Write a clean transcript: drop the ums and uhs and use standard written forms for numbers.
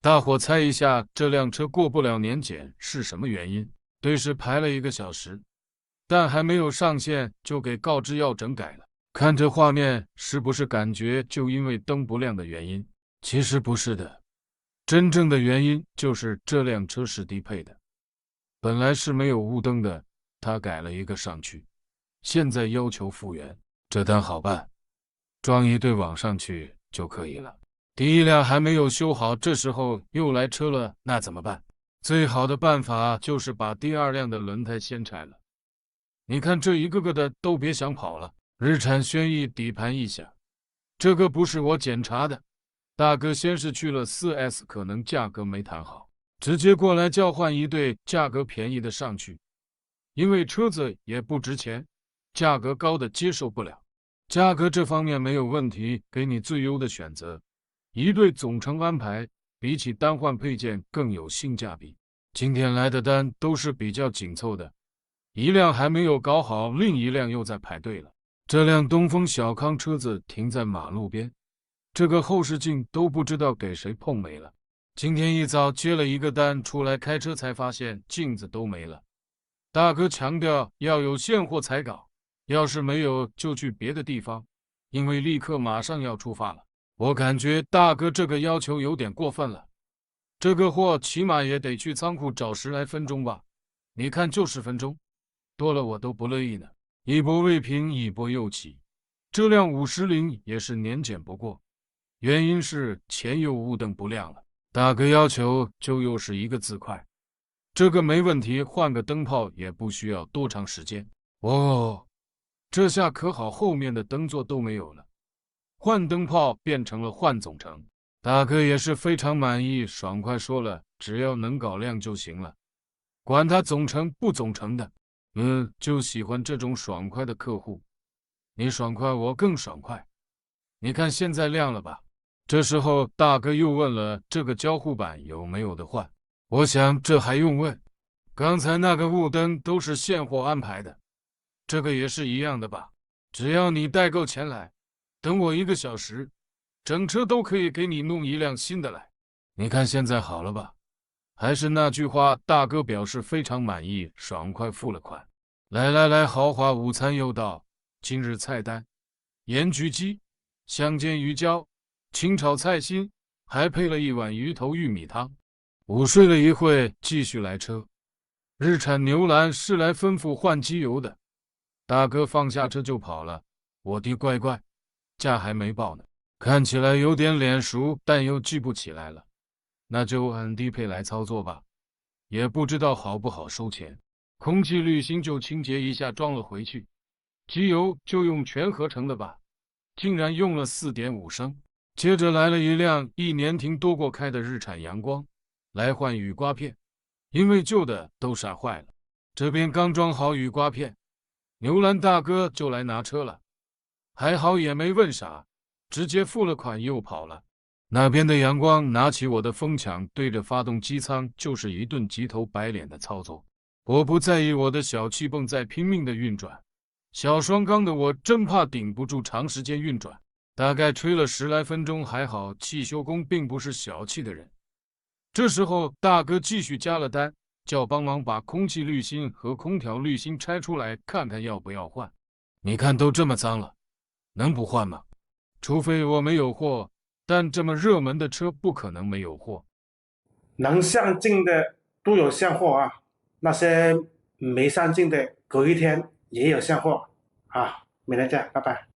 大伙猜一下，这辆车过不了年检是什么原因？对，是排了1个小时，但还没有上线就给告知要整改了。看这画面，是不是感觉就因为灯不亮的原因？其实不是的，真正的原因就是这辆车是低配的，本来是没有雾灯的，他改了一个上去，现在要求复原。这单好办，装一对网上去就可以了。第一辆还没有修好，这时候又来车了，那怎么办？最好的办法就是把第二辆的轮胎先拆了。你看这一个个的都别想跑了。日产轩逸底盘一下，这个不是我检查的，大哥先是去了 4S， 可能价格没谈好，直接过来交换一对价格便宜的上去，因为车子也不值钱，价格高的接受不了。价格这方面没有问题，给你最优的选择，一对总成安排，比起单换配件更有性价比。今天来的单都是比较紧凑的，一辆还没有搞好，另一辆又在排队了。这辆东风小康车子停在马路边，这个后视镜都不知道给谁碰没了。今天一早接了一个单，出来开车才发现镜子都没了。大哥强调要有现货才搞，要是没有就去别的地方，因为立刻马上要出发了。我感觉大哥这个要求有点过分了，这个货起码也得去仓库找10来分钟吧，你看就10分钟，多了我都不乐意呢。一波未平，一波又起。这辆510也是年检不过，原因是前右雾灯不亮了。大哥要求就又是一个字快，这个没问题，换个灯泡也不需要多长时间。哦，这下可好，后面的灯座都没有了，换灯泡变成了换总成。大哥也是非常满意，爽快说了，只要能搞亮就行了，管他总成不总成的。就喜欢这种爽快的客户，你爽快我更爽快。你看现在亮了吧？这时候大哥又问了这个交互板有没有的换，我想这还用问，刚才那个雾灯都是现货安排的，这个也是一样的吧？只要你带够钱来，等我1个小时，整车都可以给你弄一辆新的来。你看现在好了吧？还是那句话，大哥表示非常满意，爽快付了款。来来来，豪华午餐又到，今日菜单：盐焗鸡、香煎鱼胶、清炒菜心，还配了一碗鱼头玉米汤。午睡了一会，继续来车。日产牛栏是来吩咐换机油的，大哥放下车就跑了。我的乖乖，价还没报呢，看起来有点脸熟，但又记不起来了。那就按低配来操作吧，也不知道好不好收钱。空气滤芯就清洁一下装了回去，机油就用全合成的吧，竟然用了4.5升。接着来了一辆1年停多过开的日产阳光，来换雨刮片，因为旧的都晒坏了。这边刚装好雨刮片，牛栏大哥就来拿车了，还好也没问啥，直接付了款又跑了。那边的阳光拿起我的风抢，对着发动机舱就是一顿急头白脸的操作。我不在意我的小气泵在拼命的运转，小双缸的我真怕顶不住长时间运转，大概吹了10来分钟，还好汽修工并不是小气的人。这时候大哥继续加了单，叫帮忙把空气滤芯和空调滤芯拆出来，看看要不要换。你看都这么脏了，能不换吗？除非我没有货，但这么热门的车不可能没有货。能上镜的都有现货啊，那些没上镜的隔一天也有现货啊。没得价，拜拜。